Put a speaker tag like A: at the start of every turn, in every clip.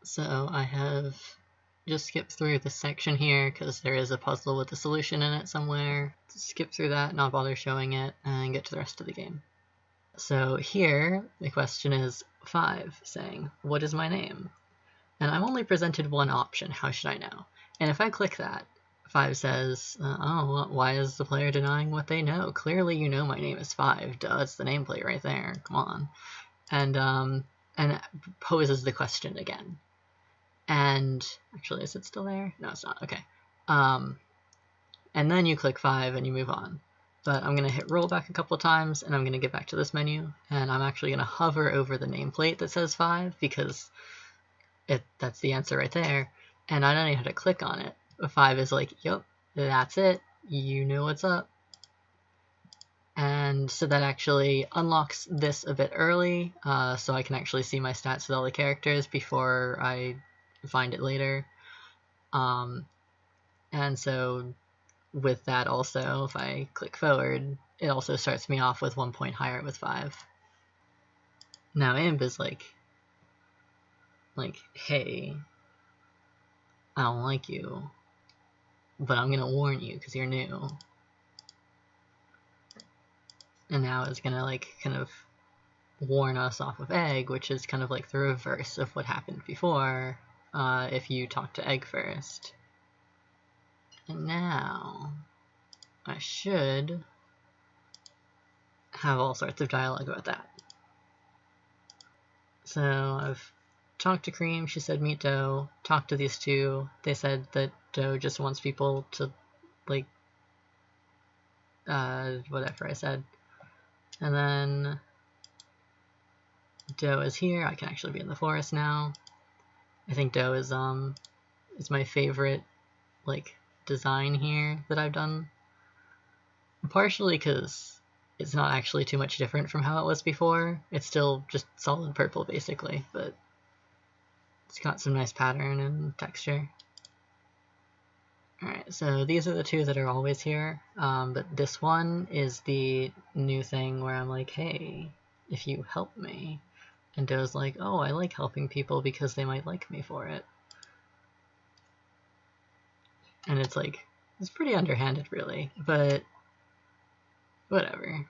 A: So I have just skipped through this section here because there is a puzzle with a solution in it somewhere. Skip through that, not bother showing it, and get to the rest of the game. So here, the question is 5, saying, what is my name? And I'm only presented one option, how should I know? And if I click that, 5 says, oh, well, why is the player denying what they know? Clearly you know my name is 5, duh, it's the nameplate right there, come on. And it poses the question again. And actually, is it still there? No, it's not, okay. And then you click 5 and you move on. But I'm going to hit roll back a couple of times and I'm going to get back to this menu, and I'm actually going to hover over the nameplate that says 5 because that's the answer right there, and I don't even have to click on it. 5 is like, yep, that's it, you know what's up. And so that actually unlocks this a bit early, so I can actually see my stats with all the characters before I find it later. And so with that also, if I click forward, it also starts me off with 1 point higher with 5. Now Imp is like, hey, I don't like you, but I'm gonna warn you because you're new. And now it's gonna like kind of warn us off of Egg, which is kind of like the reverse of what happened before, if you talk to Egg first. And now I should have all sorts of dialogue about that. So I've talked to Cream, she said meet Doe, talked to these two, they said that Doe just wants people to, like, whatever I said. And then Doe is here, I can actually be in the forest now. I think Doe is my favorite, like, design here that I've done. Partially because it's not actually too much different from how it was before. It's still just solid purple, basically, but it's got some nice pattern and texture. Alright, so these are the two that are always here, but this one is the new thing where I'm like, hey, if you help me. And Doe's like, oh, I like helping people because they might like me for it. And it's like, it's pretty underhanded, really, but whatever.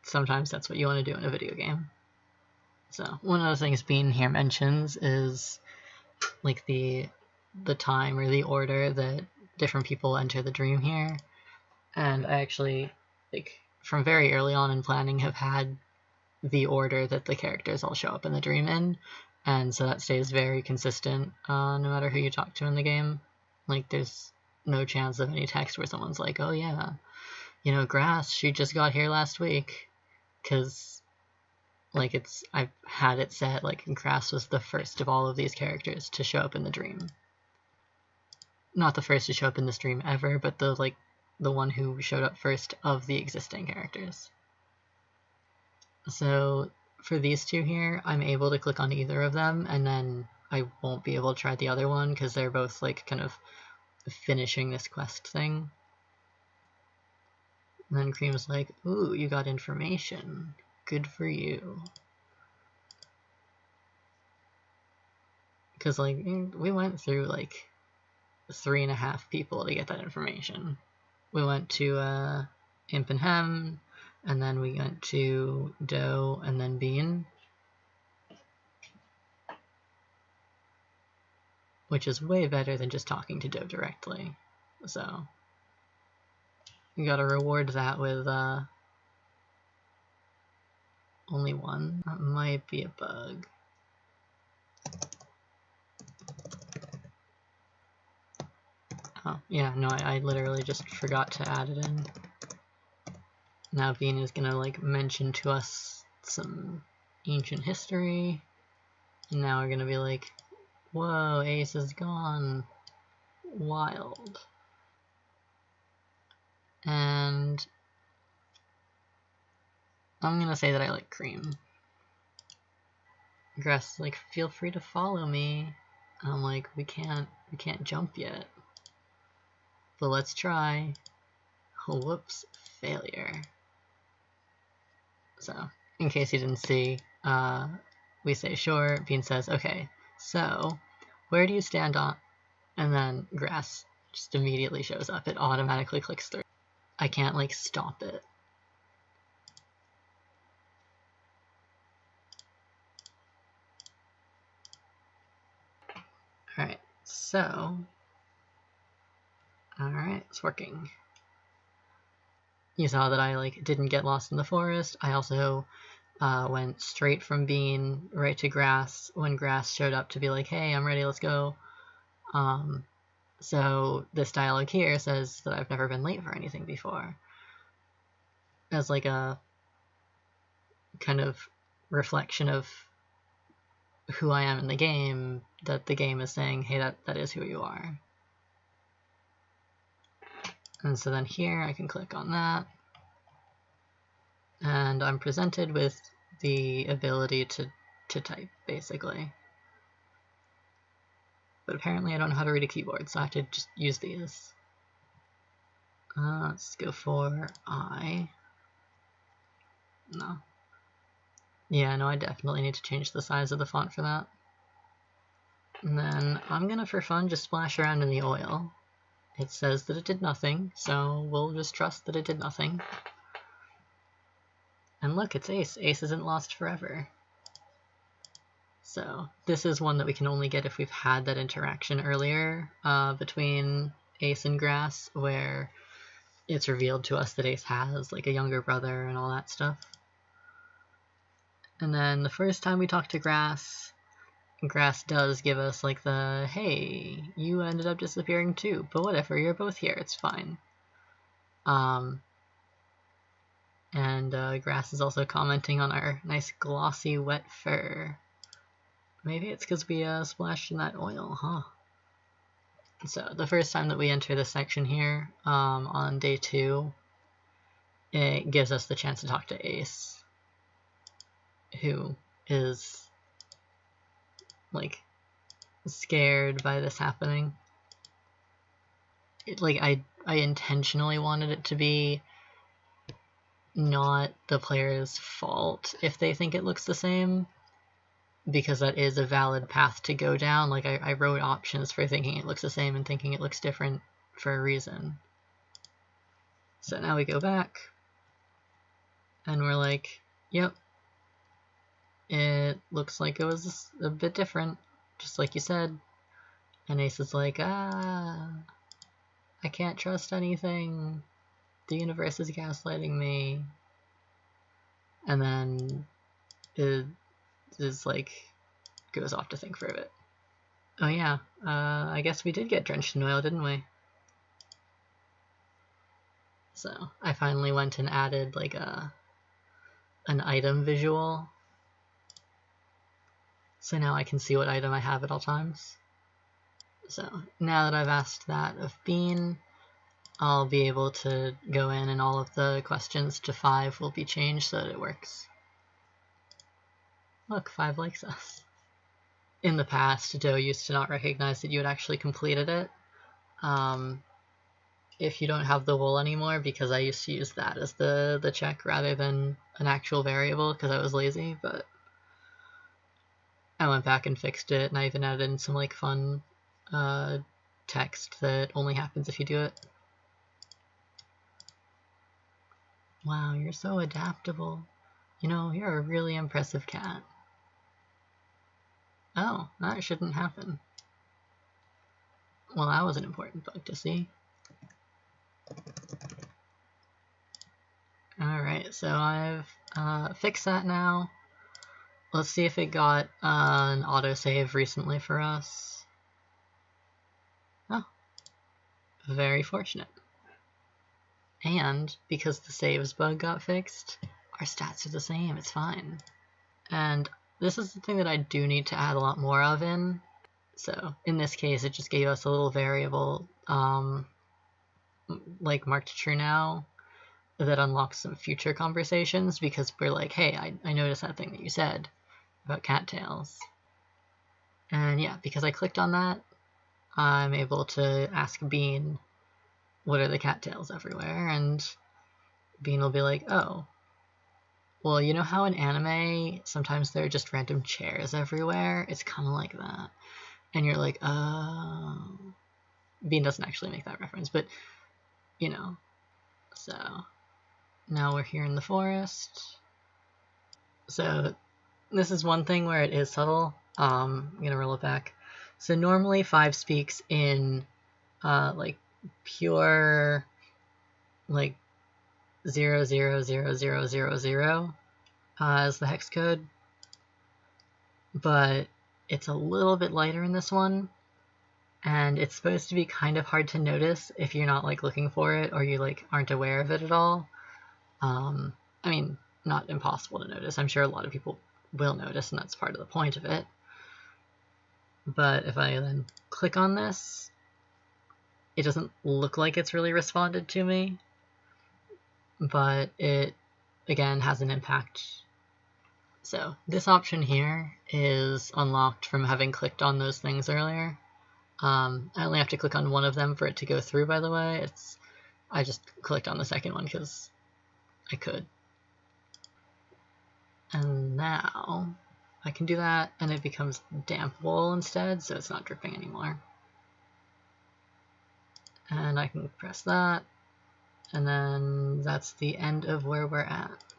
A: Sometimes that's what you want to do in a video game. So one of the things Bean here mentions is like the time or the order that different people enter the dream here. And I actually, like, from very early on in planning, have had the order that the characters all show up in the dream in, and so that stays very consistent no matter who you talk to in the game. Like, there's no chance of any text where someone's like, oh yeah, you know, Grass, she just got here last week, because like I've had it set like Grass was the first of all of these characters to show up in the dream. Not the first to show up in this dream ever, but the one who showed up first of the existing characters. So for these two here, I'm able to click on either of them, and then I won't be able to try the other one because they're both like kind of finishing this quest thing. And then Cream's like, ooh, you got information. Good for you. Because like we went through like 3.5 people to get that information. We went to Imp and Hem, and then we went to Doe and then Bean, which is way better than just talking to Doe directly. So you gotta reward that with only one. That might be a bug. Oh, yeah, no, I literally just forgot to add it in. Now Bean is gonna like mention to us some ancient history, and now we're gonna be like, whoa, Ace is gone. Wild. And I'm gonna say that I like Cream. Grass like, feel free to follow me. And I'm like, we can't jump yet. But let's try. Oh, whoops, failure. So, in case you didn't see, we say sure, Bean says, okay, so where do you stand on? And then grass just immediately shows up. It automatically clicks through. I can't like stop it. Alright, so, alright, it's working. You saw that I like didn't get lost in the forest. I also went straight from bean right to grass when grass showed up to be like, hey, I'm ready, let's go. So this dialogue here says that I've never been late for anything before. As like a kind of reflection of who I am in the game, that the game is saying, hey, that is who you are. And so then here I can click on that, and I'm presented with the ability to type, basically. But apparently I don't know how to read a keyboard, so I have to just use these. Let's go for I. No. Yeah, no, I definitely need to change the size of the font for that. And then I'm gonna, for fun, just splash around in the oil. It says that it did nothing, so we'll just trust that it did nothing. And look, it's Ace. Ace isn't lost forever. So this is one that we can only get if we've had that interaction earlier between Ace and Grass, where it's revealed to us that Ace has like a younger brother and all that stuff. And then the first time we talk to Grass, Grass does give us like the, hey, you ended up disappearing too, but whatever, you're both here, it's fine. And Grass is also commenting on our nice glossy wet fur. Maybe it's because we splashed in that oil, huh? So the first time that we enter this section here, on day 2, it gives us the chance to talk to Ace, who is like scared by this happening. I intentionally wanted it to be not the player's fault if they think it looks the same, because that is a valid path to go down. Like I wrote options for thinking it looks the same and thinking it looks different for a reason. So now we go back and we're like, yep, it looks like it was a bit different, just like you said. And Ace is like, I can't trust anything. The universe is gaslighting me. And then it is like, goes off to think for a bit. Oh yeah, I guess we did get drenched in oil, didn't we? So I finally went and added like an item visual. So now I can see what item I have at all times. So now that I've asked that of Bean, I'll be able to go in and all of the questions to 5 will be changed so that it works. Look, 5 likes us. In the past, Doe used to not recognize that you had actually completed it. If you don't have the wool anymore, because I used to use that as the check rather than an actual variable because I was lazy, but I went back and fixed it, and I even added in some like fun text that only happens if you do it. Wow, you're so adaptable. You know, you're a really impressive cat. Oh, that shouldn't happen. Well, that was an important bug to see. Alright, so I've fixed that now. Let's see if it got an autosave recently for us. Oh, very fortunate. And because the saves bug got fixed, our stats are the same, it's fine. And this is the thing that I do need to add a lot more of in. So in this case, it just gave us a little variable, like marked true now, that unlocks some future conversations, because we're like, hey, I noticed that thing that you said about cattails. And yeah, because I clicked on that, I'm able to ask Bean, what are the cattails everywhere? And Bean will be like, oh, well, you know how in anime, sometimes there are just random chairs everywhere? It's kind of like that. and you're like, oh. Bean doesn't actually make that reference, but, you know. So, now we're here in the forest. So, this is one thing where it is subtle. I'm gonna roll it back. So normally 5 speaks in, like, pure, like, 0000000 as the hex code, but it's a little bit lighter in this one, and it's supposed to be kind of hard to notice if you're not like looking for it or you like aren't aware of it at all. I mean, not impossible to notice. I'm sure a lot of people will notice, and that's part of the point of it. But if I then click on this, it doesn't look like it's really responded to me, but it again has an impact. So this option here is unlocked from having clicked on those things earlier. I only have to click on one of them for it to go through, by the way. I just clicked on the second one because I could. And now I can do that, and it becomes damp wool instead, so it's not dripping anymore. And I can press that, and then that's the end of where we're at.